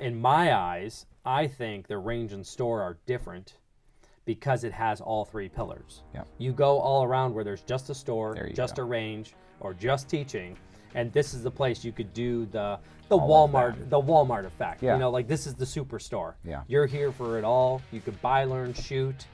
In my eyes, I think the range and store are different because it has all three pillars. Yeah. You go all around where there's just a store, just go. a range, or just teaching, and this is the place you could do the All of Walmart effect. Yeah. You know, like this is the superstore. Yeah. You're here for it all. You could buy, learn, shoot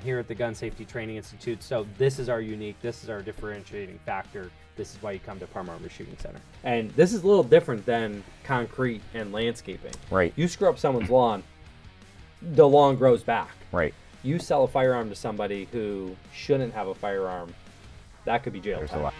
here at the Gun Safety Training Institute. So this is our unique, this is our differentiating factor. This is why you come to Parma Armory Shooting Center. And this is a little different than concrete and landscaping. Right. You screw up someone's lawn, the lawn grows back. Right. You sell a firearm to somebody who shouldn't have a firearm, that could be jail There's time. a lot.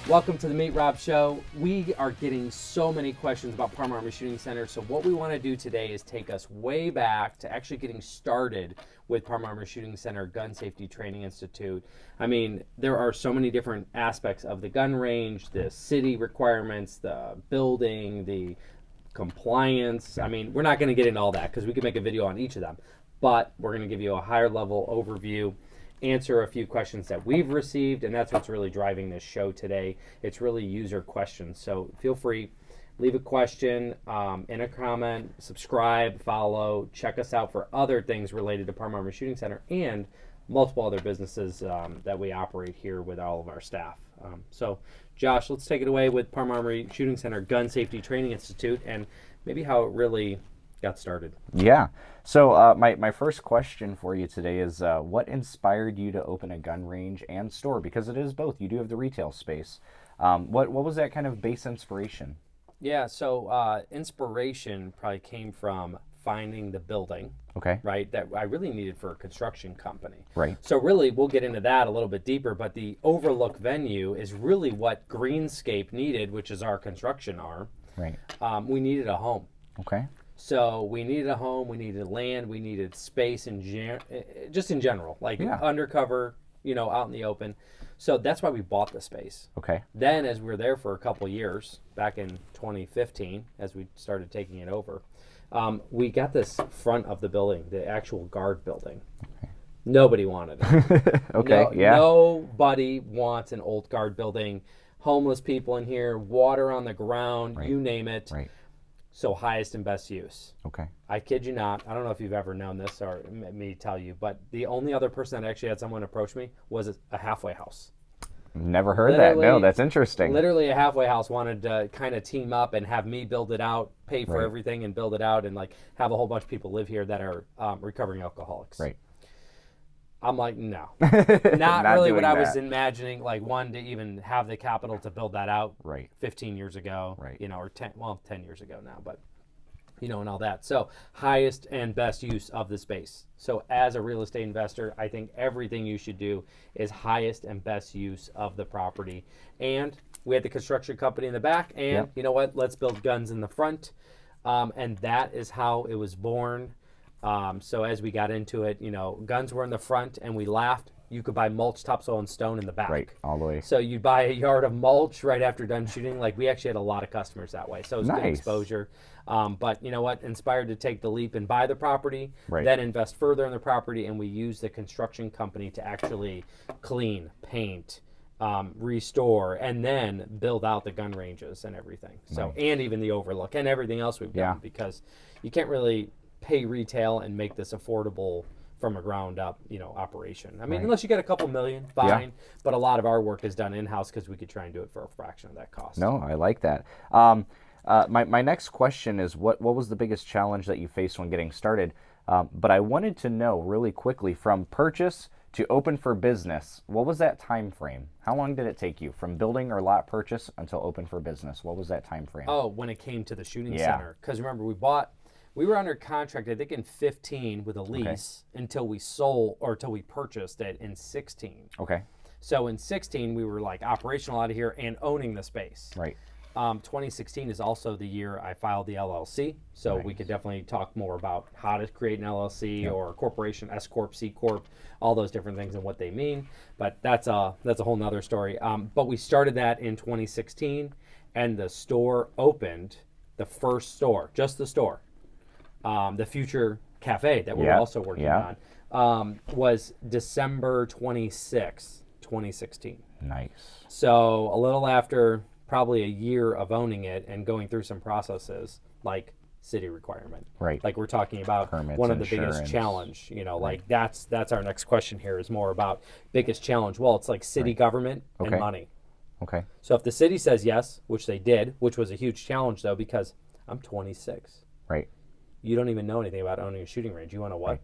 Welcome to the Meet Rob Show. We are getting so many questions about Parma Armory Shooting Center. So what we want to do today is take us way back to actually getting started with Parma Armory Shooting Center Gun Safety Training Institute. I mean, there are so many different aspects of the gun range, the city requirements, the building, the compliance. I mean, we're not going to get into all that because we could make a video on each of them. But we're going to give you a higher level overview, answer a few questions that we've received, and that's what's really driving this show today. It's really user questions. So feel free, leave a question in a comment, subscribe, follow, check us out for other things related to Parma Armory Shooting Center and multiple other businesses that we operate here with all of our staff. So Josh, let's take it away with Parma Armory Shooting Center Gun Safety Training Institute and maybe how it really got started. Yeah. So my first question for you today is what inspired you to open a gun range and store? Because it is both. You do have the retail space. What was that kind of base inspiration? Yeah, so inspiration probably came from finding the building, Okay. right, that I really needed for a construction company. Right. So really, we'll get into that a little bit deeper, but the Overlook venue is really what Greenscape needed, which is our construction arm. Right. We needed a home. Okay. So we needed a home, we needed land, we needed space just in general, like undercover, out in the open. So that's why we bought the space. Okay. Then as we were there for a couple years, back in 2015, as we started taking it over, we got this front of the building, the actual guard building. Okay. Nobody wanted it. Okay, Nobody wants an old guard building. Homeless people in here, water on the ground, you name it. Right. So highest and best use. Okay. I kid you not. I don't know if you've ever known this or me tell you, but the only other person that actually had someone approach me was a halfway house. Never heard that. No, that's interesting. Literally a halfway house wanted to kind of team up and have me build it out, pay for everything and build it out and like have a whole bunch of people live here that are recovering alcoholics. Right. I'm like, no, not really what I was that. imagining. Like one to even have the capital to build that out 15 years ago, Right. Or 10 years ago now, but and all that. So highest and best use of the space. So as a real estate investor, I think everything you should do is highest and best use of the property. And we had the construction company in the back and you know what, let's build guns in the front. And that is how it was born. So as we got into it, guns were in the front and we laughed. You could buy mulch, topsoil, and stone in the back. Right, all the way. So you'd buy a yard of mulch right after done shooting. Like we actually had a lot of customers that way. So it was good exposure. But you know what? Inspired to take the leap and buy the property, then invest further in the property, and we use the construction company to actually clean, paint, restore, and then build out the gun ranges and everything. So and even the Overlook and everything else we've done because you can't really pay retail and make this affordable from a ground up, operation. I mean, unless you get a couple million, fine. But a lot of our work is done in-house because we could try and do it for a fraction of that cost. No, I like that. My next question is what was the biggest challenge that you faced when getting started? But I wanted to know really quickly from purchase to open for business, what was that time frame? How long did it take you from building or lot purchase until open for business? What was that time frame? Oh, when it came to the shooting center. Because remember, we were under contract, I think, in 15 with a lease until we sold or until we purchased it in 16. Okay. So in 16, we were like operational out of here and owning the space. Right. 2016 is also the year I filed the LLC. So we could definitely talk more about how to create an LLC or a corporation, S Corp, C Corp, all those different things and what they mean. But that's a whole nother story. But we started that in 2016 and the store opened, the first store, just the store. The future cafe that we're also working was December 26th, 2016. Nice. So a little after probably a year of owning it and going through some processes like city requirement. Right. Like we're talking about Permits, one of the insurance. biggest challenge, like that's our next question here is more about biggest challenge. Well, it's like city government and money. Okay. So if the city says yes, which they did, which was a huge challenge though, because I'm 26. Right. You don't even know anything about owning a shooting range. You want to what? Right.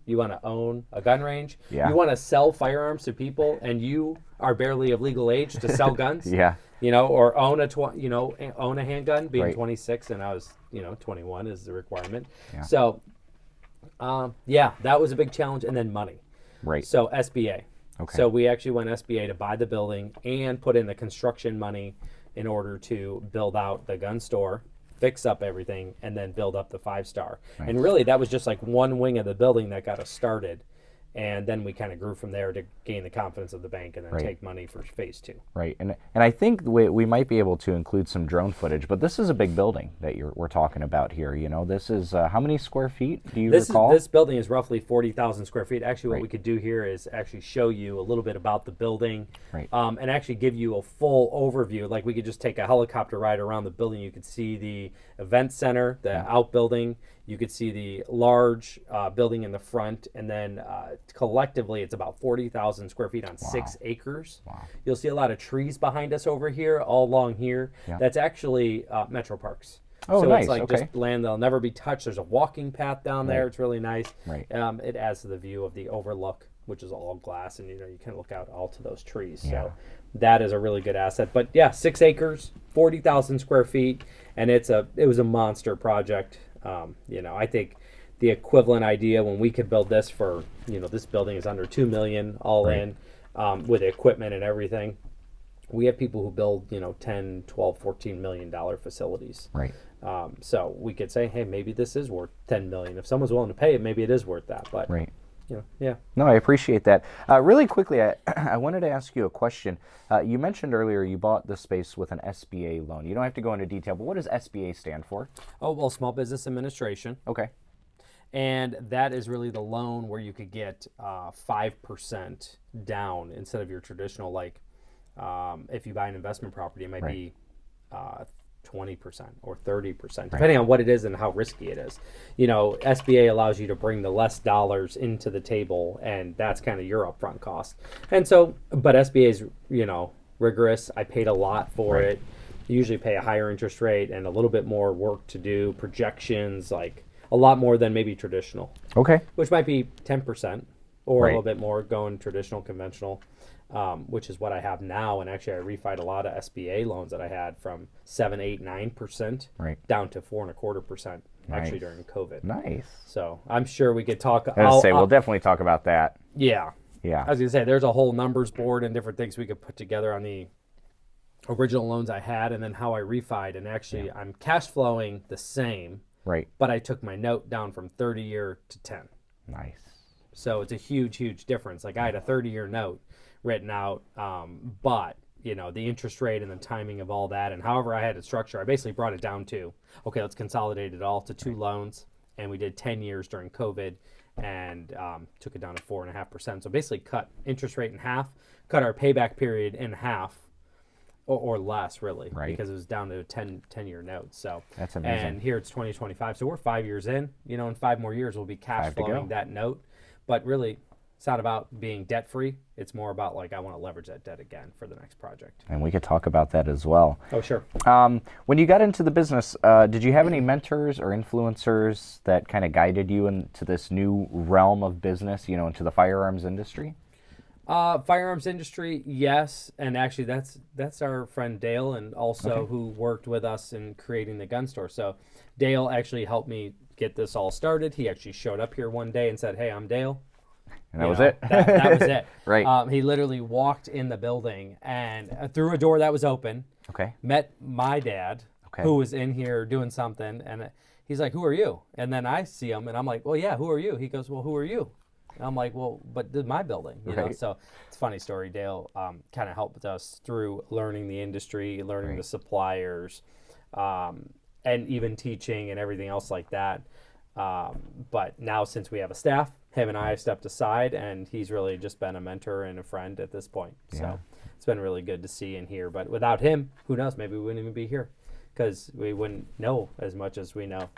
You want to own a gun range? Yeah. You want to sell firearms to people, and you are barely of legal age to sell guns? Yeah. Or own own a handgun, being Right. 26, and I was 21 is the requirement. Yeah. So, that was a big challenge, and then money. Right. So SBA. Okay. So we actually went SBA to buy the building and put in the construction money in order to build out the gun store, fix up everything, and then build up the 5-star. Nice. And really, that was just like one wing of the building that got us started. And then we kind of grew from there to gain the confidence of the bank and then take money for phase 2. Right. And I think we might be able to include some drone footage, but this is a big building that we're talking about here. This is how many square feet do you recall? This building is roughly 40,000 square feet. Actually, what we could do here is actually show you a little bit about the building, and actually give you a full overview. Like we could just take a helicopter ride around the building. You could see the event center, the outbuilding. You could see the large building in the front, and then collectively it's about 40,000 square feet on 6 acres. Wow. You'll see a lot of trees behind us over here, all along here. Yeah. That's actually Metro Parks. Oh, so nice. It's like just land that'll never be touched. There's a walking path down there. It's really nice. Right. It adds to the view of the overlook, which is all glass, and you can look out all to those trees. Yeah. So that is a really good asset. But yeah, 6 acres, 40,000 square feet, and it was a monster project. I think the equivalent idea when we could build this for, this building is under $2 million all in, with equipment and everything. We have people who build, 10, 12, $14 million facilities. Right. So we could say, hey, maybe this is worth $10 million. If someone's willing to pay it, maybe it is worth that. But yeah. No, I appreciate that. Really quickly, I wanted to ask you a question. You mentioned earlier you bought the space with an SBA loan. You don't have to go into detail, but what does SBA stand for? Oh, well, Small Business Administration. Okay. And that is really the loan where you could get 5% down instead of your traditional, like if you buy an investment property, it might be 20% or 30%, depending on what it is and how risky it is. SBA allows you to bring the less dollars into the table, and that's kind of your upfront cost. And so, but SBA is, rigorous. I paid a lot for it. You usually pay a higher interest rate and a little bit more work to do, projections, like a lot more than maybe traditional. Okay. Which might be 10% or a little bit more going traditional, conventional. Which is what I have now. And actually, I refied a lot of SBA loans that I had from 7, 8, 9% down to 4.25% actually during COVID. Nice. So I'm sure we could talk. We'll definitely talk about that. Yeah. Yeah. I was going to say, there's a whole numbers board and different things we could put together on the original loans I had and then how I refied. And actually, I'm cash flowing the same. Right. But I took my note down from 30-year to 10. Nice. So it's a huge, huge difference. Like I had a 30-year note written out, but the interest rate and the timing of all that and however I had it structured, I basically brought it down to, okay, let's consolidate it all to 2 loans, and we did 10 years during COVID and took it down to 4.5%. So basically cut interest rate in half, cut our payback period in half or less really, because it was down to a 10-year note. So that's amazing. And here it's 2025, so we're 5 years in, in 5 more years we'll be cash flowing that note. But really, it's not about being debt-free. It's more about, like, I want to leverage that debt again for the next project. And we could talk about that as well. Oh, sure. When you got into the business, did you have any mentors or influencers that kind of guided you into this new realm of business, into the firearms industry? Firearms industry, yes. And actually, that's our friend Dale, and also who worked with us in creating the gun store. So Dale actually helped me get this all started. He actually showed up here one day and said, hey, I'm Dale. And that was it. That was it. Right. He literally walked in the building and through a door that was open. Okay. Met my dad, who was in here doing something, and he's like, "Who are you?" And then I see him, and I'm like, "Well, yeah, who are you?" He goes, "Well, who are you?" And I'm like, "Well, but this is my building, you know." So it's a funny story. Dale kind of helped us through learning the industry, learning the suppliers, and even teaching and everything else like that. But now, since we have a staff, him and I have stepped aside, and he's really just been a mentor and a friend at this point. So it's been really good to see and hear. But without him, who knows? Maybe we wouldn't even be here, because we wouldn't know as much as we know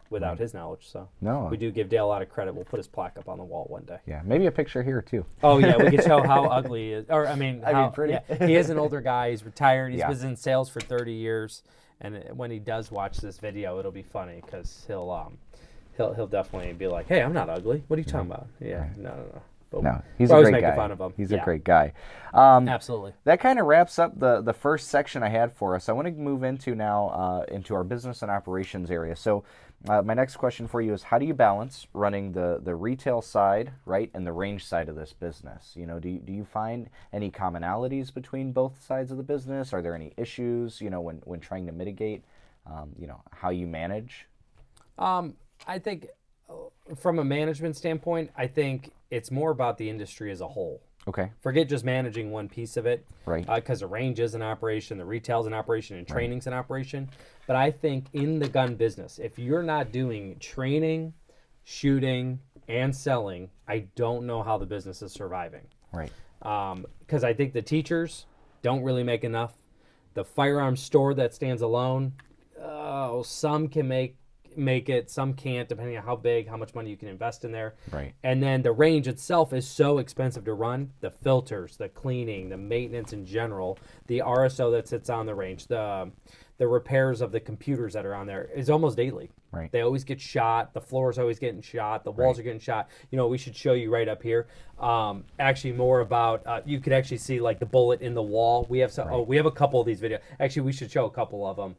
without his knowledge. So we do give Dale a lot of credit. We'll put his plaque up on the wall one day. Yeah, maybe a picture here too. Oh yeah, we could show how ugly he is. Or I mean, pretty. Yeah, he is an older guy. He's retired. He's been in sales for 30 years. And when he does watch this video, it'll be funny, because he'll definitely be like, "Hey, I'm not ugly. What are you talking about?" Yeah, no. But no, he's we're a always great making guy. fun of him. He's a great guy. Absolutely. That kind of wraps up the first section I had for us. I want to move into now into our business and operations area. So my next question for you is, how do you balance running the retail side, right, and the range side of this business? You know, do you find any commonalities between both sides of the business? Are there any issues, you know, when trying to mitigate, you know, how you manage? I think from a management standpoint, I think it's more about the industry as a whole. Okay. Forget just managing one piece of it. Right. Because the range is an operation, the retail's an operation, and training's an operation. But I think in the gun business, if you're not doing training, shooting, and selling, I don't know how the business is surviving. Right. Because I think the teachers don't really make enough. The firearms store that stands alone, some can make it, some can't, depending on how big, how much money you can invest in there. Right. And then the range itself is so expensive to run. The filters, the cleaning, the maintenance in general, the RSO that sits on the range, the repairs of the computers that are on there is almost daily. Right. They always get shot. The floor is always getting shot. The walls are getting shot. You know, we should show you right up here. Actually, more about you could actually see like the bullet in the wall. We have we have a couple of these videos. Actually, we should show a couple of them.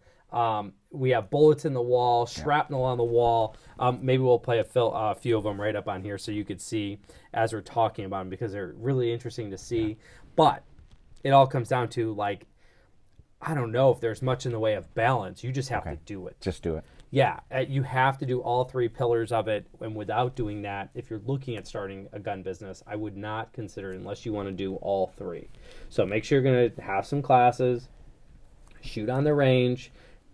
We have bullets in the wall, shrapnel on the wall. Maybe we'll play a few of them right up on here so you could see as we're talking about them, because they're really interesting to see. Yeah. But it all comes down to, like, I don't know if there's much in the way of balance. You just have to do it. Just do it. Yeah, you have to do all three pillars of it. And without doing that, if you're looking at starting a gun business, I would not consider it unless you want to do all three. So make sure you're going to have some classes, shoot on the range,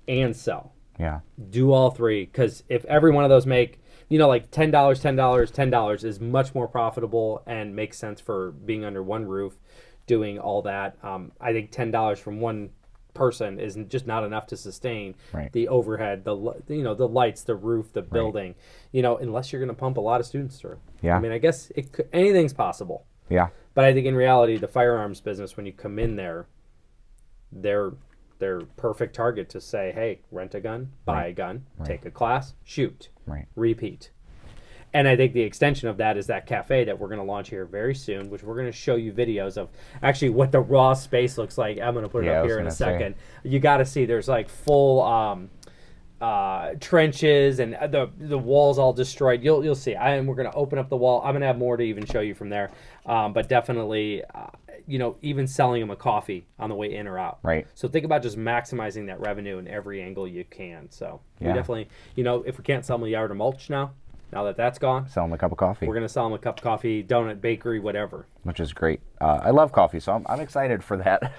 and sell. Yeah. Do all three, because if every one of those make, you know, like $10, $10 is much more profitable and makes sense for being under one roof, doing all that. I think $10 from one person is just not enough to sustain the overhead, the lights, the roof, the building, you know, unless you're going to pump a lot of students through. Yeah. I mean, I guess anything's possible. Yeah. But I think in reality, the firearms business, when you come in there, they're perfect target to say, hey, rent a gun, buy a gun, take a class, shoot, repeat. And I think the extension of that is that cafe that we're going to launch here very soon, which we're going to show you videos of actually what the raw space looks like. I'm going to put it up here in a second. You got to see there's like full trenches and the walls all destroyed. You'll see. We're going to open up the wall. I'm going to have more to even show you from there. But definitely, you know, even selling them a coffee on the way in or out. Right. So think about just maximizing that revenue in every angle you can. So we definitely, you know, if we can't sell them a yard of mulch now that that's gone, sell them a cup of coffee. We're going to sell them a cup of coffee, donut, bakery, whatever. Which is great. I love coffee, so I'm excited for that.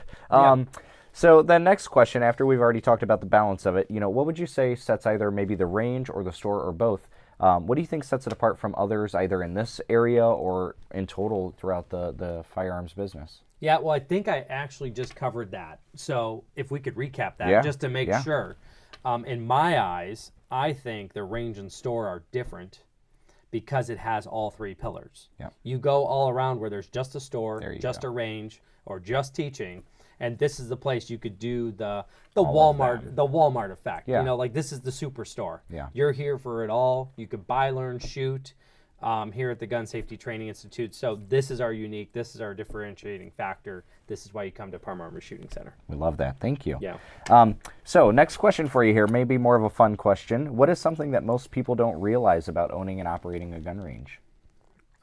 So the next question, after we've already talked about the balance of it, you know, what would you say sets either maybe the range or the store or both? What do you think sets it apart from others, either in this area or in total throughout the firearms business? Yeah, well, I think I actually just covered that. So if we could recap that just to make sure. In my eyes, I think the range and store are different because it has all three pillars. Yeah. You go all around where there's just a store, just a range, or just teaching, and this is the place you could do the Walmart effect. Yeah. You know, like this is the superstore. Yeah. You're here for it all. You could buy, learn, shoot here at the Gun Safety Training Institute. So this is our differentiating factor. This is why you come to Parma Armory Shooting Center. We love that. Thank you. Yeah. So next question for you here, maybe more of a fun question. What is something that most people don't realize about owning and operating a gun range?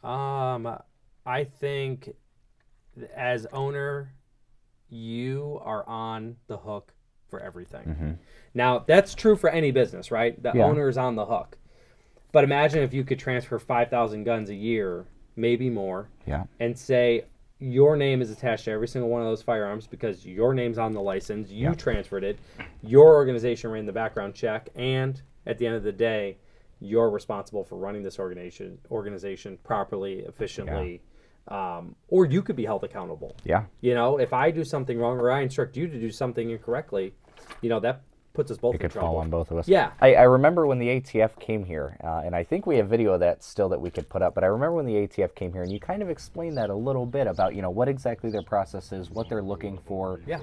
I think as owner, you are on the hook for everything. Mm-hmm. Now, that's true for any business, right? The owner is on the hook. But imagine if you could transfer 5,000 guns a year, maybe more, and say your name is attached to every single one of those firearms because your name's on the license, you transferred it, your organization ran the background check, and at the end of the day, you're responsible for running this organization properly, efficiently, or you could be held accountable. Yeah. You know, if I do something wrong or I instruct you to do something incorrectly, you know, that puts us both It in could trouble. fall on both of us. Yeah. I remember when the ATF came here, and I think we have video of that still that we could put up, but I remember when the ATF came here, and you kind of explained that a little bit about, you know, what exactly their process is, what they're looking for. Yeah.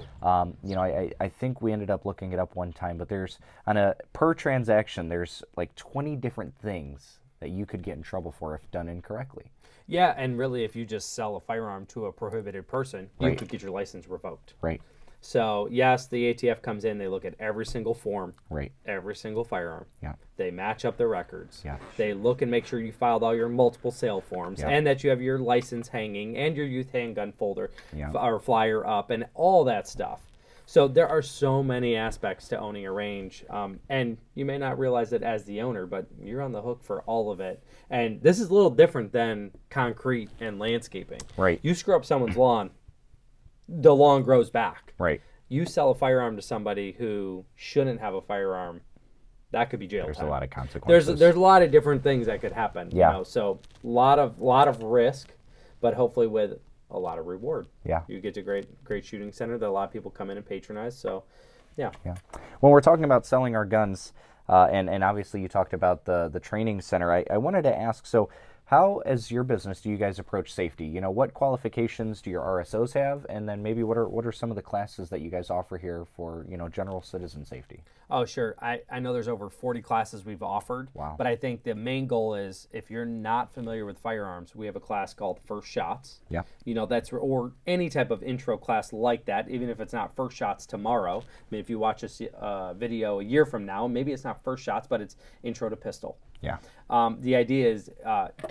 You know, I think we ended up looking it up one time, but there's, on a per transaction, there's like 20 different things that you could get in trouble for if done incorrectly. Yeah, and really, if you just sell a firearm to a prohibited person, you Right. could get your license revoked. Right. So, yes, the ATF comes in, they look at every single form, Right. every single firearm. Yeah. They match up the records. Yeah. They look and make sure you filed all your multiple sale forms Yeah. and that you have your license hanging and your youth handgun folder Yeah. or flyer up and all that stuff. So there are so many aspects to owning a range, and you may not realize it as the owner, but you're on the hook for all of it. And this is a little different than concrete and landscaping. Right. You screw up someone's lawn, the lawn grows back. Right. You sell a firearm to somebody who shouldn't have a firearm, that could be jail There's time. a lot of consequences. There's a lot of different things that could happen. Yeah. You know? So lot of risk, but hopefully with a lot of reward. Yeah. You get to great shooting center that a lot of people come in and patronize. So, yeah. Yeah. When we're talking about selling our guns, and obviously you talked about the training center, I wanted to ask, so how, as your business, do you guys approach safety? You know, what qualifications do your RSOs have? And then maybe what are some of the classes that you guys offer here for, you know, general citizen safety? Oh, sure. I know there's over 40 classes we've offered. Wow. But I think the main goal is if you're not familiar with firearms, we have a class called First Shots. Yeah. You know, or any type of intro class like that, even if it's not First Shots tomorrow. I mean, if you watch this video a year from now, maybe it's not First Shots, but it's Intro to Pistol. Yeah. The idea is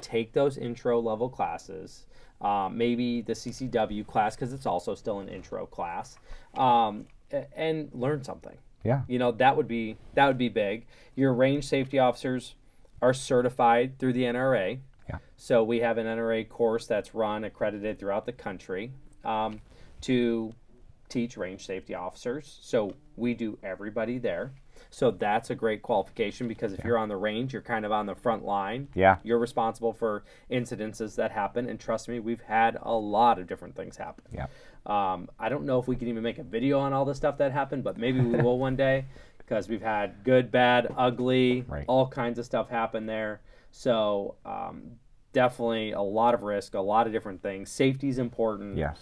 take those intro level classes, maybe the CCW class, because it's also still an intro class, and learn something. Yeah. You know, that would be big. Your range safety officers are certified through the NRA. Yeah. So we have an NRA course that's run, accredited throughout the country to teach range safety officers. So we do everybody there. So that's a great qualification because if you're on the range, you're kind of on the front line. Yeah. You're responsible for incidences that happen. And trust me, we've had a lot of different things happen. Yeah. I don't know if we can even make a video on all the stuff that happened, but maybe we will one day because we've had good, bad, ugly, Right. all kinds of stuff happen there. So definitely a lot of risk, a lot of different things. Safety is important. Yes.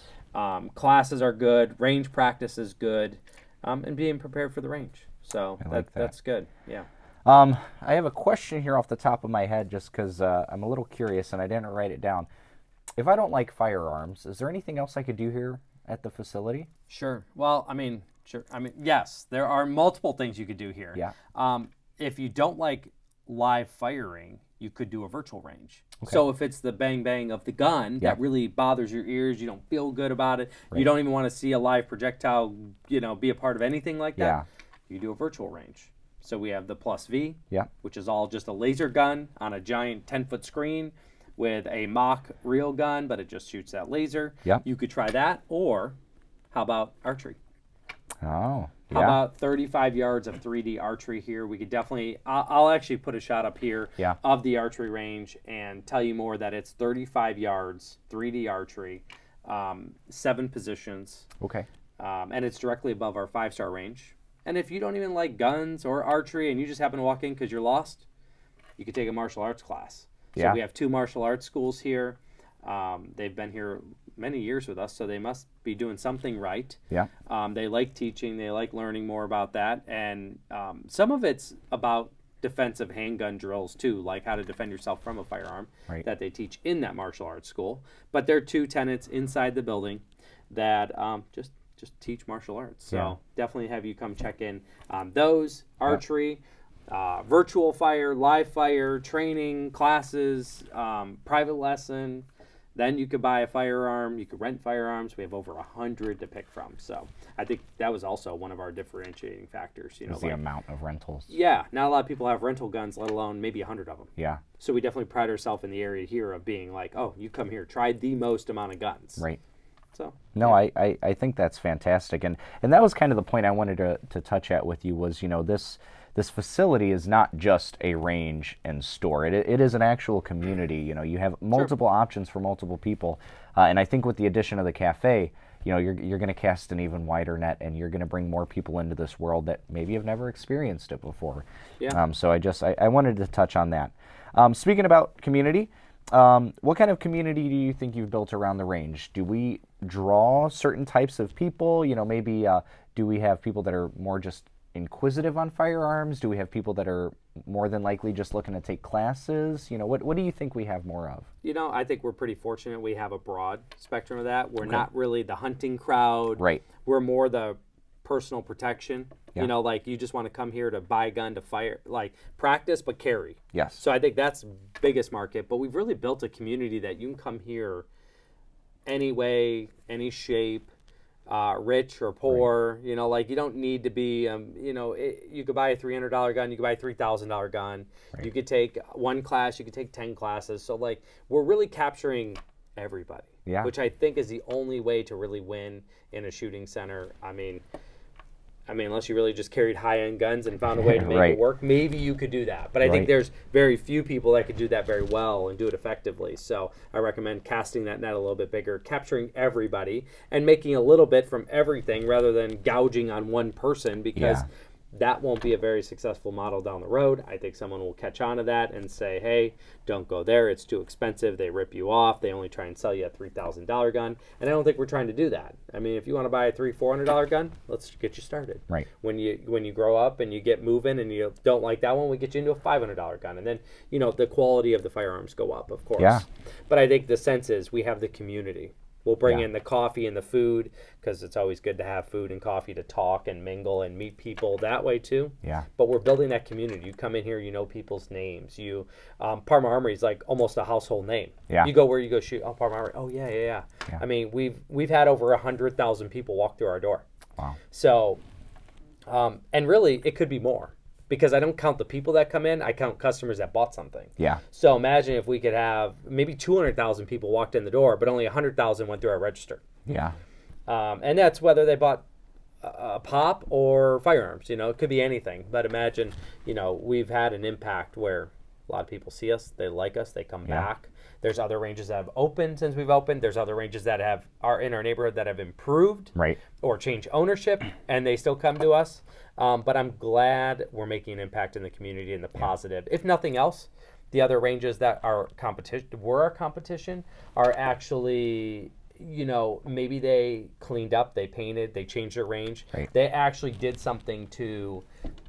Classes are good. Range practice is good. And being prepared for the range. So I like that. that's good. Yeah. I have a question here off the top of my head just because I'm a little curious and I didn't write it down. If I don't like firearms, is there anything else I could do here at the facility? Sure. Well, sure. Yes, there are multiple things you could do here. Yeah. If you don't like live firing, you could do a virtual range. Okay. So if it's the bang bang of the gun that really bothers your ears, you don't feel good about it, you don't even want to see a live projectile, be a part of anything like that, Yeah. you do a virtual range. So we have the Plus V, Yeah. which is all just a laser gun on a giant 10-foot screen with a mock real gun, but it just shoots that laser. Yeah. You could try that, or how about archery? Oh. How Yeah. about 35 yards of 3D archery here? We could definitely, I'll actually put a shot up here Yeah. of the archery range and tell you more that it's 35 yards, 3D archery, 7 positions, Okay. and it's directly above our 5-star range. And if you don't even like guns or archery and you just happen to walk in because you're lost, you could take a martial arts class. So Yeah. we have 2 martial arts schools here. They've been here many years with us, so they must be doing something right. Yeah. They like teaching. They like learning more about that. And some of it's about defensive handgun drills, too, like how to defend yourself from a firearm Right. that they teach in that martial arts school. But there are 2 tenants inside the building that just teach martial arts. So Yeah. definitely have you come check in those, archery, virtual fire, live fire, training, classes, private lesson. Then you could buy a firearm. You could rent firearms. We have over 100 to pick from. So I think that was also one of our differentiating factors. Is the amount of rentals. Yeah, not a lot of people have rental guns, let alone maybe 100 of them. Yeah. So we definitely pride ourselves in the area here of being like, oh, you come here, try the most amount of guns. Right. So No, I think that's fantastic, and that was kind of the point I wanted to touch at with you was, this this facility is not just a range and store. It is an actual community. You know, you have multiple options for multiple people, and I think with the addition of the cafe, you know, you're going to cast an even wider net, and you're going to bring more people into this world that maybe have never experienced it before. Yeah. So I wanted to touch on that. Speaking about community, what kind of community do you think you've built around the range? Do we draw certain types of people? You know, maybe do we have people that are more just inquisitive on firearms? Do we have people that are more than likely just looking to take classes? You know, what do you think we have more of? You know, I think we're pretty fortunate. We have a broad spectrum of that. We're not really the hunting crowd. Right. We're more the personal protection. Yeah. You know, like you just want to come here to buy a gun to fire, like practice, but carry. Yes. So I think that's biggest market. But we've really built a community that you can come here any way, any shape, rich or poor. Right. You know, like you don't need to be, you know, you could buy a $300 gun, you could buy a $3,000 gun. Right. You could take one class, you could take 10 classes. So like we're really capturing everybody, which I think is the only way to really win in a shooting center. I mean, unless you really just carried high-end guns and found a way to make it work, maybe you could do that. But I think there's very few people that could do that very well and do it effectively. So I recommend casting that net a little bit bigger, capturing everybody, and making a little bit from everything rather than gouging on one person, because that won't be a very successful model down the road. I think someone will catch on to that and say, hey, don't go there. It's too expensive. They rip you off. They only try and sell you a $3,000 gun. And I don't think we're trying to do that. I mean, if you want to buy a $300-$400 gun, let's get you started. Right. When you grow up and you get moving and you don't like that one, we get you into a $500 gun. And then, you know, the quality of the firearms go up, of course. Yeah. But I think the sense is we have the community. We'll bring in the coffee and the food, because it's always good to have food and coffee to talk and mingle and meet people that way too. Yeah. But we're building that community. You come in here, you know people's names. You, Parma Armory is like almost a household name. Yeah. You go where you go shoot. Oh, Parma Armory. Oh yeah. I mean, we've had over 100,000 people walk through our door. Wow. So, and really, it could be more. Because I don't count the people that come in, I count customers that bought something. Yeah. So imagine if we could have maybe 200,000 people walked in the door, but only 100,000 went through our register. Yeah. And that's whether they bought a pop or firearms. You know, it could be anything. But imagine, you know, we've had an impact where a lot of people see us, they like us, they come back. There's other ranges that have opened since we've opened. There's other ranges that are in our neighborhood that have improved or changed ownership, and they still come to us. But I'm glad we're making an impact in the community in the positive. If nothing else, the other ranges that are our competition are actually, you know, maybe they cleaned up, they painted, they changed their range. They actually did something to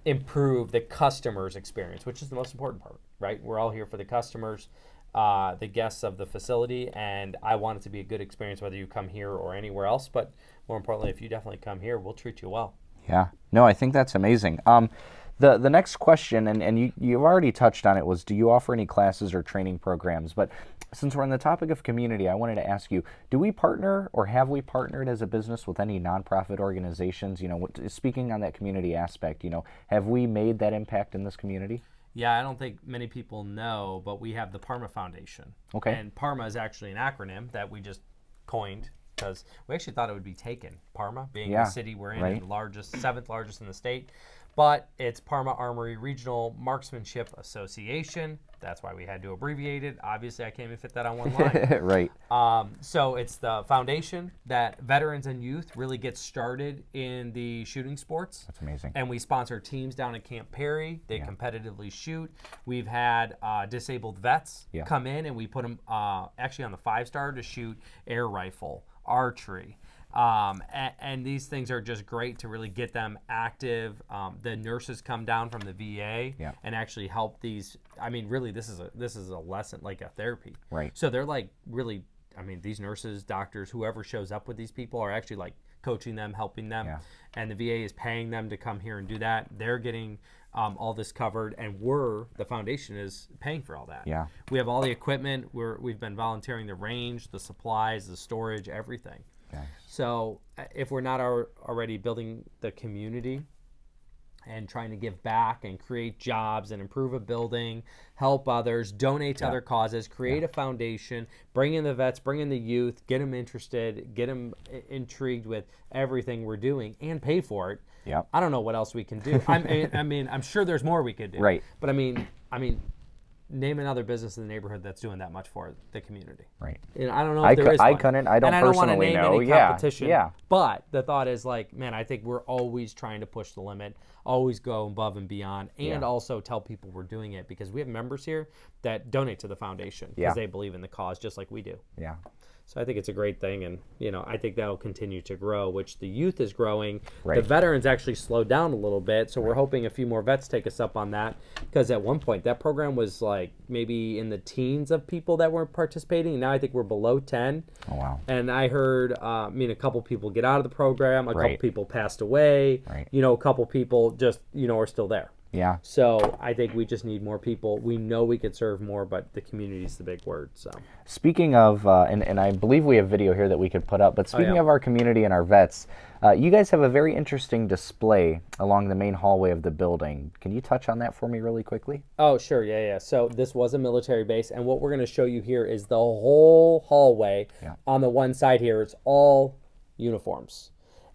improve the customer's experience, which is the most important part, right? We're all here for the customers, the guests of the facility, and I want it to be a good experience whether you come here or anywhere else. But more importantly, if you definitely come here, we'll treat you well. Yeah. No, I think that's amazing. The next question, and you've already touched on it, was do you offer any classes or training programs? But since we're on the topic of community, I wanted to ask you, do we partner or have we partnered as a business with any nonprofit organizations? You know, speaking on that community aspect, you know, have we made that impact in this community? Yeah, I don't think many people know, but we have the Parma Foundation. Okay. And Parma is actually an acronym that we just coined, because we actually thought it would be taken. Parma being the city we're in, the largest, 7th largest in the state. But it's Parma Armory Regional Marksmanship Association. That's why we had to abbreviate it. Obviously, I can't even fit that on one line. So it's the foundation that veterans and youth really get started in the shooting sports. That's amazing. And we sponsor teams down at Camp Perry. They competitively shoot. We've had disabled vets come in, and we put them actually on the 5-star to shoot air rifle, archery. And these things are just great to really get them active. The nurses come down from the VA and actually help these. I mean, really, this is a lesson, like a therapy. Right. So they're like really. I mean, these nurses, doctors, whoever shows up with these people are actually like coaching them, helping them, and the VA is paying them to come here and do that. They're getting all this covered, and the foundation is paying for all that. Yeah. We have all the equipment. We've been volunteering the range, the supplies, the storage, everything. Okay. So if we're not already building the community, and trying to give back and create jobs and improve a building, help others, donate to other causes, create a foundation, bring in the vets, bring in the youth, get them interested, get them intrigued with everything we're doing, and pay for it. Yeah. I don't know what else we can do. I mean, I'm sure there's more we could do. Right. But I mean, name another business in the neighborhood that's doing that much for the community. Right. And I don't know if there is one. I couldn't. I don't and I don't want to personally name know. any competition. Yeah. But the thought is like, man, I think we're always trying to push the limit, always go above and beyond, and also tell people we're doing it because we have members here that donate to the foundation because they believe in the cause just like we do. Yeah. So I think it's a great thing, and I think that'll continue to grow, which the youth is growing. Right. The veterans actually slowed down a little bit, so we're hoping a few more vets take us up on that, because at one point that program was like maybe in the teens of people that were participating. Now I think we're below 10. Oh, wow. And I heard, a couple people get out of the program, a couple Right. people passed away, Right. a couple people just, are still there. Yeah. So I think we just need more people. We know we could serve more, but the community is the big word. So Speaking of, and I believe we have video here that we could put up, but speaking of our community and our vets, you guys have a very interesting display along the main hallway of the building. Can you touch on that for me really quickly? Oh, sure. Yeah. So this was a military base, and what we're going to show you here is the whole hallway. Yeah. On the one side here, it's all uniforms.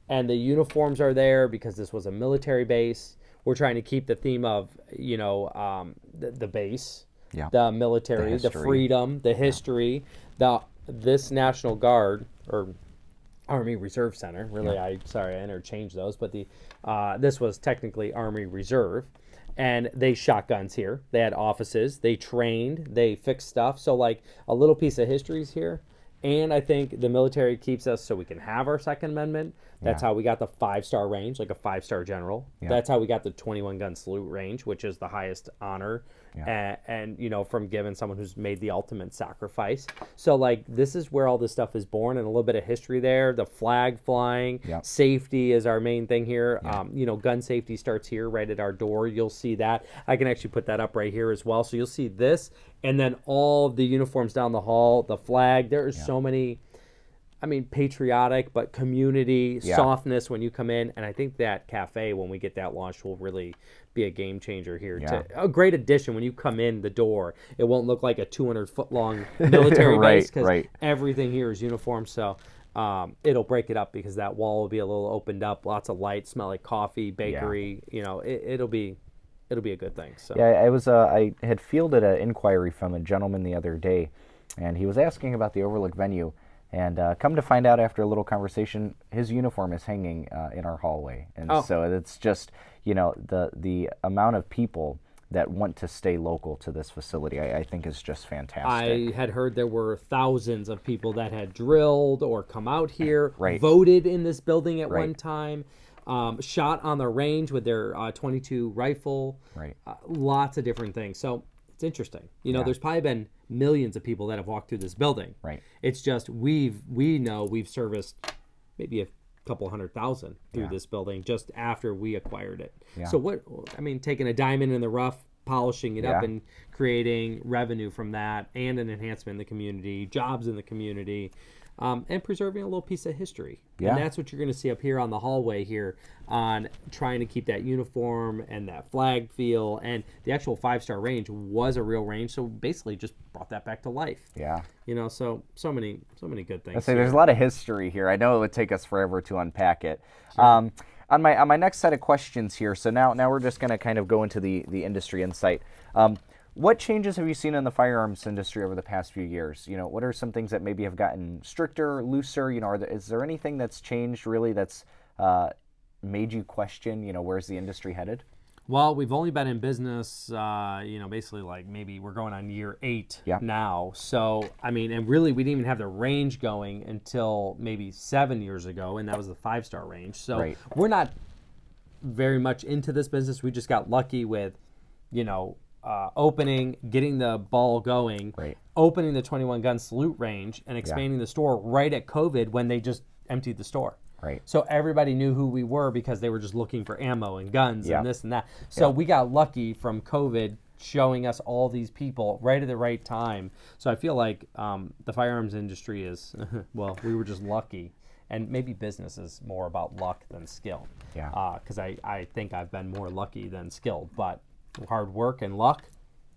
And the uniforms are there because this was a military base. We're trying to keep the theme of, the base, the military, the freedom, the history, this National Guard, or Army Reserve Center. Really, I interchanged those, but this was technically Army Reserve. And they shot guns here. They had offices. They trained. They fixed stuff. So like a little piece of history is here. And I think the military keeps us so we can have our Second Amendment. That's how we got the 5-star range, like a 5-star general. Yeah. That's how we got the 21-gun salute range, which is the highest honor. And from giving someone who's made the ultimate sacrifice. So like this is where all this stuff is born, and a little bit of history there. The flag flying, safety is our main thing here. Gun safety starts here right at our door. You'll see that. I can actually put that up right here as well. So you'll see this, and then all the uniforms down the hall, the flag. There is so many, patriotic, but community, softness when you come in. And I think that cafe, when we get that launched, will really be a game changer here. A great addition when you come in the door. It won't look like a 200-foot long military base because everything here is uniform. So it'll break it up because that wall will be a little opened up, lots of light, smell like coffee, bakery. It'll be a good thing. So I had fielded an inquiry from a gentleman the other day, and he was asking about the Overlook venue. And come to find out after a little conversation, his uniform is hanging in our hallway. And so it's just, the amount of people that want to stay local to this facility, I think is just fantastic. I had heard there were thousands of people that had drilled or come out here, voted in this building at one time, shot on the range with their .22 rifle, lots of different things. So it's interesting. There's probably been millions of people that have walked through this building. Right. It's just we know we've serviced maybe a couple 100,000 through this building just after we acquired it. So taking a diamond in the rough, polishing it up and creating revenue from that, and an enhancement in the community, jobs in the community, and preserving a little piece of history. And that's what you're going to see up here on the hallway here, on trying to keep that uniform and that flag feel. And the actual 5-star range was a real range, so basically just brought that back to life. So many good things. There's a lot of history here. I know it would take us forever to unpack it. On my next set of questions here, so now we're just going to kind of go into the industry insight. What changes have you seen in the firearms industry over the past few years? What are some things that maybe have gotten stricter, looser? Is there anything that's changed really that's made you question, where's the industry headed? Well, we've only been in business, basically like maybe we're going on year 8 now. So, and really we didn't even have the range going until maybe 7 years ago, and that was the 5-star range. So we're not very much into this business. We just got lucky with, opening, getting the ball going, opening the 21-gun salute range, and expanding the store right at COVID when they just emptied the store. So everybody knew who we were because they were just looking for ammo and guns and this and that. So we got lucky from COVID showing us all these people right at the right time. So I feel like the firearms industry is, we were just lucky. and maybe business is more about luck than skill. Yeah. Because I think I've been more lucky than skilled, but hard work and luck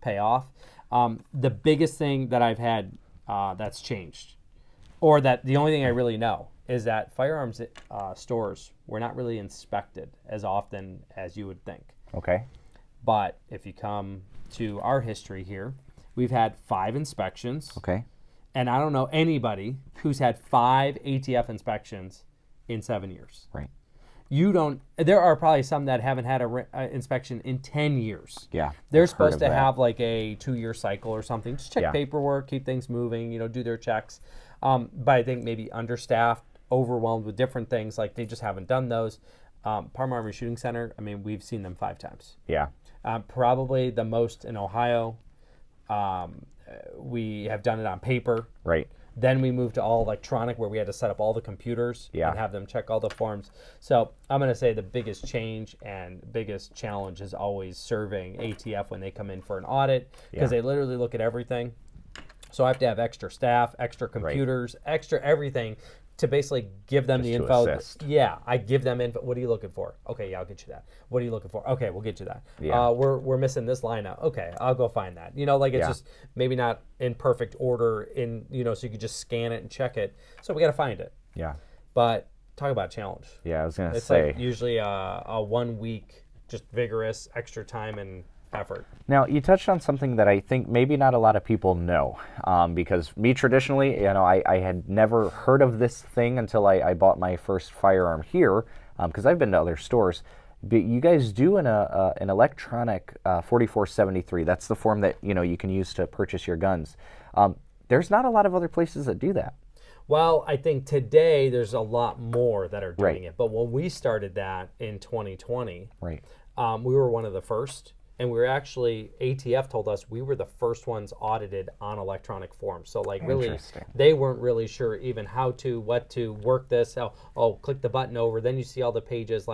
pay off. The biggest thing that I've had that's changed, or that the only thing I really know, is that firearms stores were not really inspected as often as you would think. Okay. But if you come to our history here, we've had 5 inspections. Okay. And I don't know anybody who's had 5 ATF inspections in 7 years. Right. There are probably some that haven't had an inspection in 10 years. Yeah. They're supposed to have like a 2-year cycle or something. Just check paperwork, keep things moving, do their checks. But I think maybe understaffed, overwhelmed with different things, like they just haven't done those. Parma Armory Shooting Center, I mean, we've seen them 5 times. Yeah. Probably the most in Ohio. We have done it on paper. Right. Then we moved to all electronic, where we had to set up all the computers and have them check all the forms. So I'm going to say the biggest change and biggest challenge is always serving ATF when they come in for an audit, because they literally look at everything. So I have to have extra staff, extra computers, extra everything to basically give them the info. Assist. Yeah, I give them info. What are you looking for? Okay, yeah, I'll get you that. What are you looking for? Okay, we'll get you that. Yeah. We're missing this line out. Okay, I'll go find that. It's just maybe not in perfect order so you could just scan it and check it. So we got to find it. Yeah. But talk about challenge. Yeah, I was going to It's say. like usually a 1 week, just vigorous, extra time and effort. Now, you touched on something that I think maybe not a lot of people know, because me traditionally, I had never heard of this thing until I bought my first firearm here, because I've been to other stores. But you guys do an electronic 4473. That's the form that you can use to purchase your guns. There's not a lot of other places that do that. Well, I think today there's a lot more that are doing it. But when we started that in 2020, we were one of the first. And we were actually, ATF told us we were the first ones audited on electronic forms. So really, they weren't really sure even what to work this. Click the button over, then you see all the pages.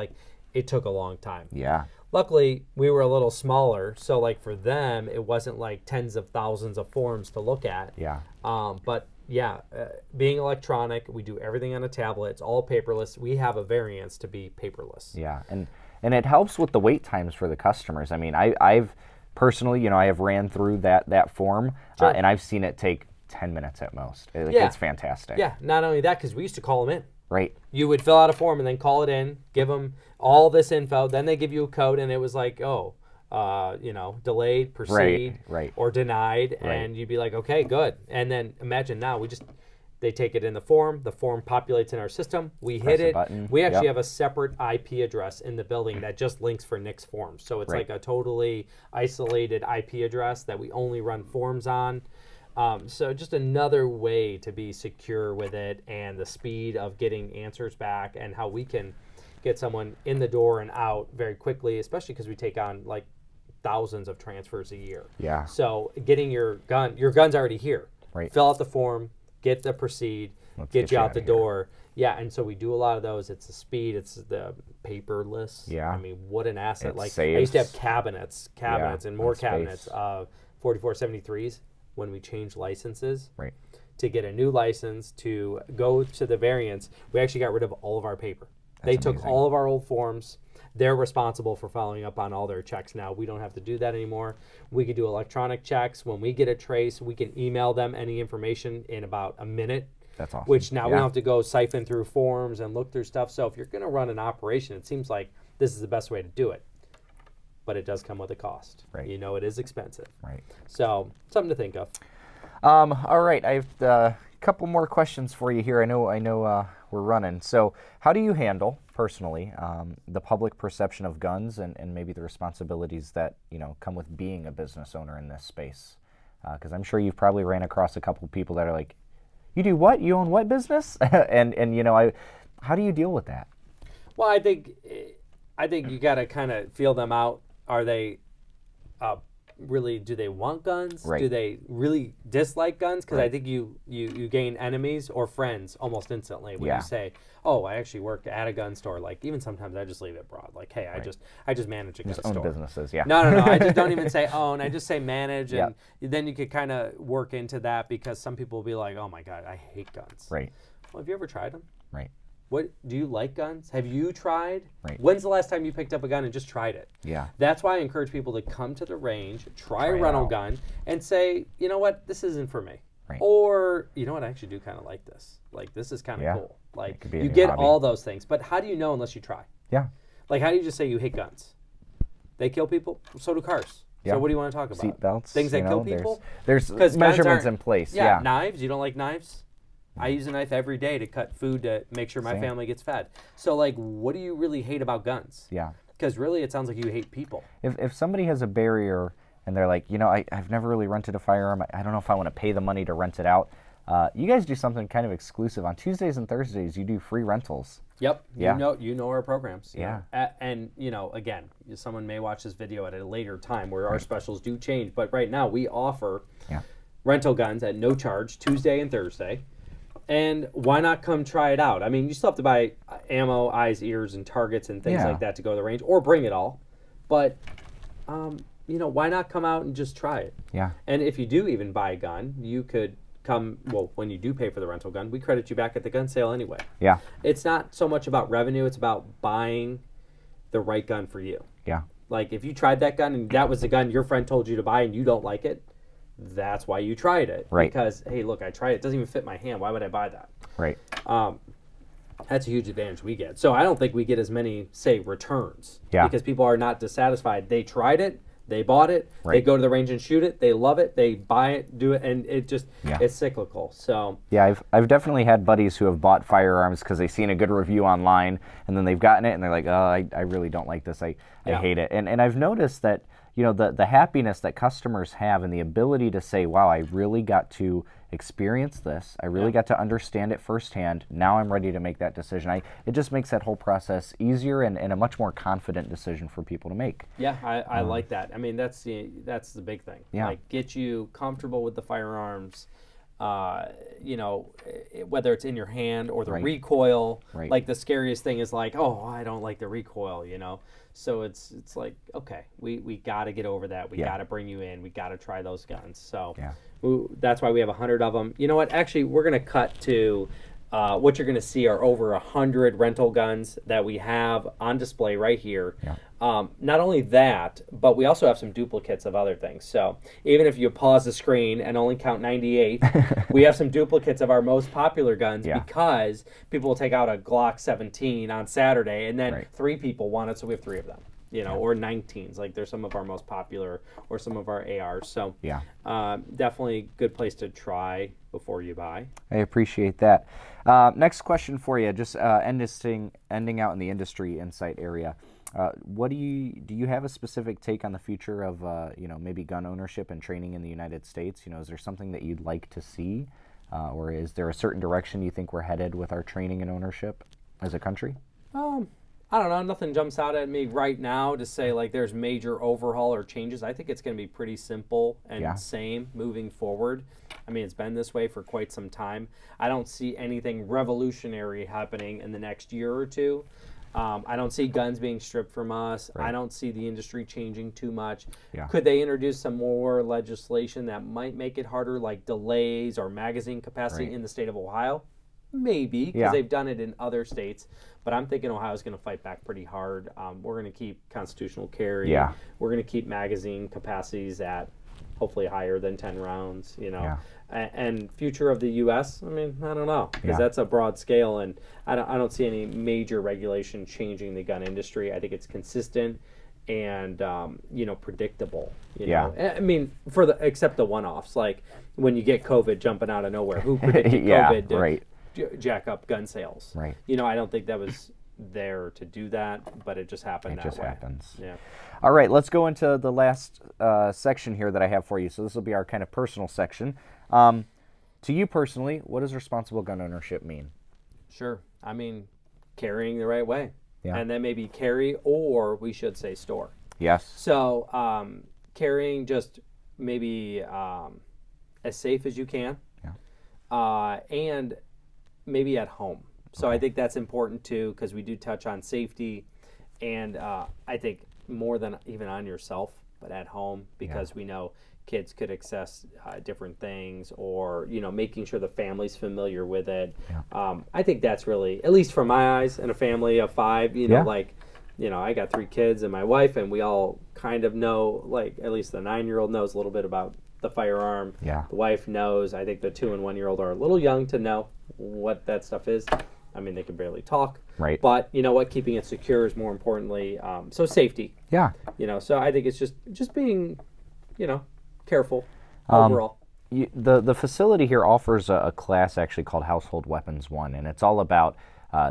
It took a long time. Yeah. Luckily, we were a little smaller. So for them, it wasn't like tens of thousands of forms to look at. Yeah. Being electronic, we do everything on a tablet. It's all paperless. We have a variance to be paperless. Yeah. And it helps with the wait times for the customers. I mean, I've personally, I have ran through that form, and I've seen it take 10 minutes at most. It's fantastic. Yeah, not only that, because we used to call them in. Right. You would fill out a form and then call it in, give them all this info, then they give you a code, and it was like, delayed, proceed, or denied, and you'd be like, okay, good. And then imagine now, they take it in the form populates in our system, we hit it, we actually have a separate IP address in the building that just links for NICS forms. So it's like a totally isolated IP address that we only run forms on. So just another way to be secure with it, and the speed of getting answers back, and how we can get someone in the door and out very quickly, especially because we take on thousands of transfers a year. Yeah. So getting your gun's already here. Right. Fill out the form, get the proceed, get you out the door. Yeah, and so we do a lot of those. It's the speed, it's the paperless. Yeah. I mean, what an asset. I used to have cabinets and more cabinets of 4473s when we changed licenses. Right. To get a new license, to go to the variants, we actually got rid of all of our paper. They took all of our old forms. They're responsible for following up on all their checks now. We don't have to do that anymore. We could do electronic checks. When we get a trace, we can email them any information in about a minute. That's awesome. Which now we don't have to go siphon through forms and look through stuff. So if you're going to run an operation, it seems like this is the best way to do it. But it does come with a cost. Right. It is expensive. Right. So something to think of. All right. I have a couple more questions for you here. I know we're running. So how do you handle, personally, the public perception of guns and maybe the responsibilities that come with being a business owner in this space? Because I'm sure you've probably ran across a couple of people that are like, you do what? You own what business? and how do you deal with that? Well, I think you got to kind of feel them out. Are they really, do they want guns? Right. Do they really dislike guns? Because I think you gain enemies or friends almost instantly when you say, oh, I actually worked at a gun store. Even sometimes I just leave it broad. Hey, I just manage a gun store. Own businesses, yeah. No. I just don't even say own. I just say manage. And then you could kind of work into that, because some people will be like, oh my God, I hate guns. Right. Well, have you ever tried them? Right. What do you like guns? Have you tried? Right. When's the last time you picked up a gun and just tried it? Yeah. That's why I encourage people to come to the range, try a it rental out. gun, and say, you know what, this isn't for me. Right. Or, you know what, I actually do kind of like this. Like, this is kind of Yeah. cool. Like, could be a you new get hobby. all those things. But how do you know unless you try? Yeah. Like, how do you just say you hate guns? They kill people? So do cars. Yeah. So what do you want to talk about? Seat belts. Things that you kill know, people? There's 'Cause guns measurements aren't- in place. Yeah, Yeah. knives. You don't like knives? I use a knife every day to cut food to make sure my Same. family gets fed. So, like, what do you really hate about guns? Yeah. Because really, it sounds like you hate people. If somebody has a barrier and they're like, you know, I've never really rented a firearm. I don't know if I want to pay the money to rent it out. You guys do something kind of exclusive. On Tuesdays and Thursdays, you do free rentals. Yep. Yeah. You know our programs. you Yeah. know. And, you know, again, someone may watch this video at a later time where our specials do change. But right now, we offer Yeah. rental guns at no charge Tuesday and Thursday. And why not come try it out? I mean, you still have to buy ammo, eyes, ears, and targets and things Yeah. like that to go to the range, or bring it all. But, you know, why not come out and just try it? Yeah. And if you do even buy a gun, you could come, well, when you do pay for the rental gun, we credit you back at the gun sale anyway. Yeah. It's not so much about revenue, it's about buying the right gun for you. Yeah. Like, if you tried that gun and that was the gun your friend told you to buy and you don't like it, that's why you tried it. Right. Because, hey, look, I tried it. It doesn't even fit my hand. Why would I buy that? Right. That's a huge advantage we get. So I don't think we get as many, say, returns. Yeah. Because people are not dissatisfied. They tried it. They bought it. They Right. go to the range and shoot it. They love it. They buy it, do it, and it just, Yeah. it's cyclical. So, Yeah, I've definitely had buddies who have bought firearms because they've seen a good review online, and then they've gotten it, and they're like, oh, I really don't like this. I Yeah. hate it. And I've noticed that, you know, the happiness that customers have and the ability to say, wow, I really got to experience this. I really got to understand it firsthand. Now I'm ready to make that decision. It just makes that whole process easier and a much more confident decision for people to make. yeah, I like that. I mean, that's the big thing. Yeah. Like, get you comfortable with the firearms. You know, whether it's in your hand or the Right. recoil. Right. Like, the scariest thing is like, oh, I don't like the recoil, you know. So it's like, okay, we got to get over that. We Yeah. got to bring you in. We got to try those guns. So Yeah. that's why we have 100 of them. You know what? Actually, we're going to cut to what you're going to see are over 100 rental guns that we have on display right here. Yeah. Not only that, but we also have some duplicates of other things. So even if you pause the screen and only count 98, we have some duplicates of our most popular guns Yeah. because people will take out a Glock 17 on Saturday and then Right. 3 people want it, so we have 3 of them. You know, or 19s. Like, they're some of our most popular, or some of our ARs. So Yeah. definitely good place to try before you buy. I appreciate that. Next question for you, just ending out in the industry insight area. What do you have a specific take on the future of you know, maybe gun ownership and training in the United States? You know, is there something that you'd like to see, or is there a certain direction you think we're headed with our training and ownership as a country? I don't know. Nothing jumps out at me right now to say, like, there's major overhaul or changes. I think it's going to be pretty simple and Yeah. same moving forward. I mean, it's been this way for quite some time. I don't see anything revolutionary happening in the next year or two. I don't see guns being stripped from us. I don't see the industry changing too much. Yeah. Could they introduce some more legislation that might make it harder, like delays or magazine capacity Right. in the state of Ohio? Maybe, because Yeah. they've done it in other states. But I'm thinking Ohio's going to fight back pretty hard. We're going to keep constitutional carry. Yeah. We're going to keep magazine capacities at hopefully higher than 10 rounds, you know. Yeah. And future of the U.S., I mean, I don't know, because Yeah. that's a broad scale, and I don't see any major regulation changing the gun industry. I think it's consistent and you know, predictable. You Yeah. know? I mean, except the one-offs, like when you get COVID jumping out of nowhere. Who predicted Yeah, COVID to right. jack up gun sales? Right. You know, I don't think that was there to do that, but it just happened It that just way. happens. Yeah. All right, let's go into the last section here that I have for you. So this will be our kind of personal section. To you personally, what does responsible gun ownership mean? Sure. I mean, carrying the right way. Yeah. And then maybe carry, or we should say store. Yes. So carrying just maybe as safe as you can. Yeah. And maybe at home. So I think that's important too, because we do touch on safety, and I think more than even on yourself, but at home, because we know kids could access different things, or making sure the family's familiar with it. I think that's really, at least from my eyes, in a family of 5, I got 3 kids and my wife, and we all kind of know, like, at least the 9-year-old knows a little bit about the firearm. The wife knows. I think the 2 and 1-year-old are a little young to know what that stuff is. I mean, they can barely talk. Right. But you know what? Keeping it secure is more importantly. So safety. Yeah. So I think it's just being, careful overall. The facility here offers a class actually called Household Weapons 1, and it's all about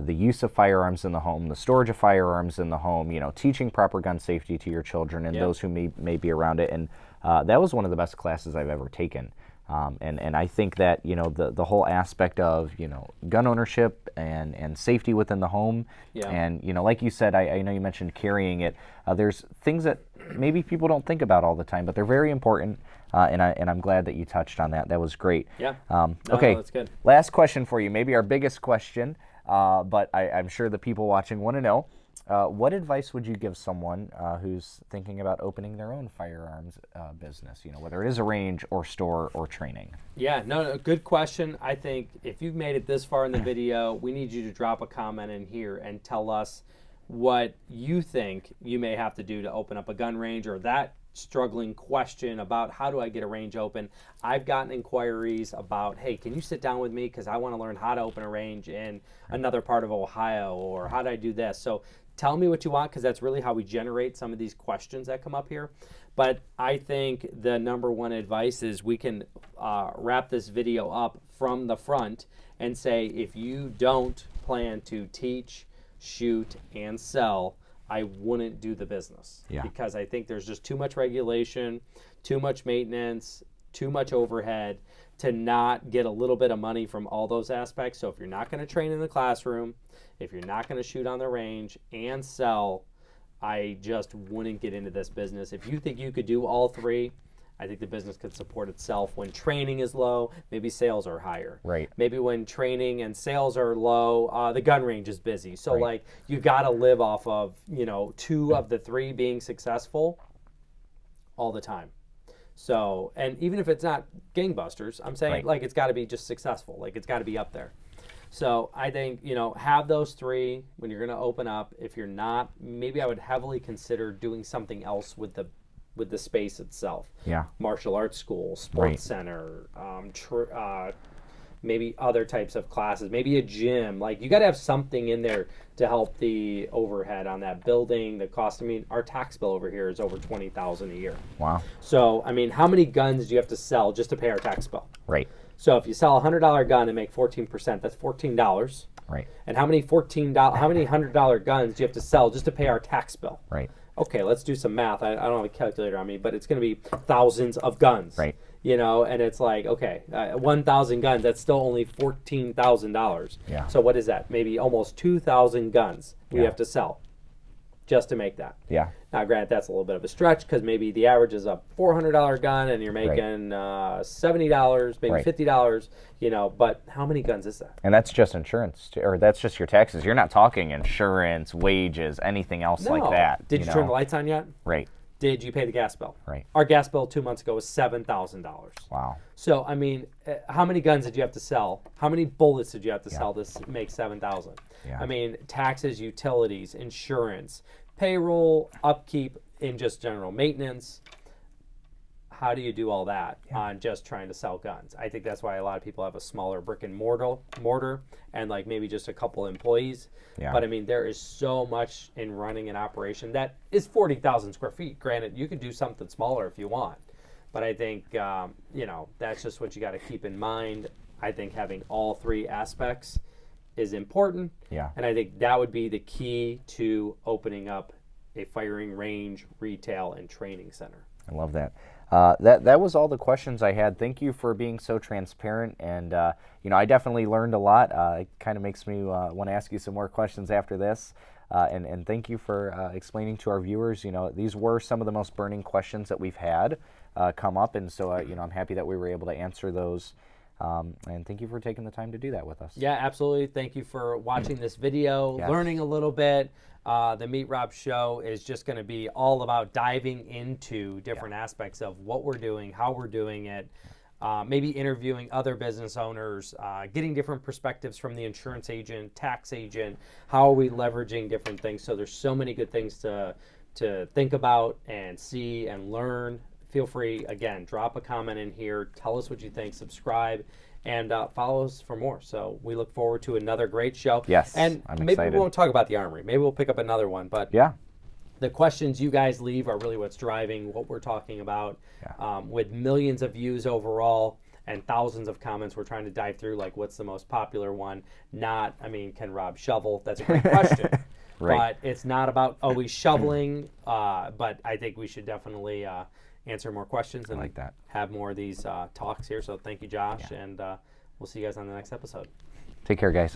the use of firearms in the home, the storage of firearms in the home, teaching proper gun safety to your children and those who may be around it. And that was one of the best classes I've ever taken. And I think that, the whole aspect of, gun ownership and safety within the home. And, like you said, I know you mentioned carrying it. There's things that maybe people don't think about all the time, but they're very important. And I'm glad that you touched on that. That was great. Okay. That's good. Last question for you, maybe our biggest question, but I'm sure the people watching want to know. What advice would you give someone who's thinking about opening their own firearms business, whether it is a range or store or training? Yeah, no, good question. I think if you've made it this far in the video, we need you to drop a comment in here and tell us what you think you may have to do to open up a gun range, or that struggling question about how do I get a range open. I've gotten inquiries about, hey, can you sit down with me because I want to learn how to open a range in another part of Ohio, or how do I do this? So tell me what you want, because that's really how we generate some of these questions that come up here. But I think the number one advice is we can wrap this video up from the front and say, if you don't plan to teach, shoot, and sell, I wouldn't do the business. Because I think there's just too much regulation, too much maintenance, too much overhead to not get a little bit of money from all those aspects. So if you're not going to train in the classroom, if you're not going to shoot on the range and sell, I just wouldn't get into this business. If you think you could do all 3, I think the business could support itself. When training is low, maybe sales are higher. Right. Maybe when training and sales are low, the gun range is busy. So like, you got to live off of 2 of the 3 being successful all the time. So, and even if it's not gangbusters, I'm saying like it's got to be just successful. Like it's got to be up there. So I think, have those 3 when you're going to open up. If you're not, maybe I would heavily consider doing something else with the space itself. Martial arts school, sports center, maybe other types of classes, maybe a gym. Like, you got to have something in there to help the overhead on that building, the cost. I mean, our tax bill over here is over $20,000 a year. Wow. So, I mean, how many guns do you have to sell just to pay our tax bill? Right. So if you sell a $100 gun and make 14%, that's $14. Right. And how many $100 guns do you have to sell just to pay our tax bill? Right. Okay, let's do some math. I don't have a calculator on me, but it's going to be thousands of guns. Right. And it's like, okay, 1,000 guns, that's still only $14,000. Yeah. So what is that? Maybe almost 2,000 guns we have to sell just to make that. Yeah. Now, granted, that's a little bit of a stretch, because maybe the average is a $400 gun and you're making $70, maybe $50, but how many guns is that? And that's just insurance, or that's just your taxes. You're not talking insurance, wages, anything else like that. Did you turn the lights on yet? Right. Did you pay the gas bill? Right. Our gas bill 2 months ago was $7,000. Wow. So, I mean, how many guns did you have to sell? How many bullets did you have to sell to make $7,000? Yeah. I mean, taxes, utilities, insurance, payroll, upkeep, in just general maintenance. How do you do all that on just trying to sell guns? I think that's why a lot of people have a smaller brick and mortar and like maybe just a couple employees. But I mean, there is so much in running an operation that is 40,000 square feet. Granted, you could do something smaller if you want, but I think that's just what you got to keep in mind. I think having all 3 aspects is important. And I think that would be the key to opening up a firing range, retail, and training center. I love that. That was all the questions I had. Thank you for being so transparent, and I definitely learned a lot. It kind of makes me want to ask you some more questions after this. And thank you for explaining to our viewers. These were some of the most burning questions that we've had come up, and so I'm happy that we were able to answer those. And thank you for taking the time to do that with us. Yeah, absolutely. Thank you for watching this video, learning a little bit. The Meet Rob show is just going to be all about diving into different aspects of what we're doing, how we're doing it, maybe interviewing other business owners, getting different perspectives from the insurance agent, tax agent, how are we leveraging different things. So there's so many good things to think about and see and learn. Feel free, again, drop a comment in here, tell us what you think, subscribe, and follow us for more. So we look forward to another great show. Yes, and I'm maybe excited. we won't talk about the Armory. Maybe we'll pick up another one. But Yeah. the questions you guys leave are really what's driving what we're talking about. With millions of views overall and thousands of comments, we're trying to dive through, like, what's the most popular one? Not, I mean, can Rob shovel? That's a great question. Right. But it's not about always shoveling. But I think we should definitely answer more questions and like that. have more of these talks here. So thank you, Josh, and we'll see you guys on the next episode. Take care, guys.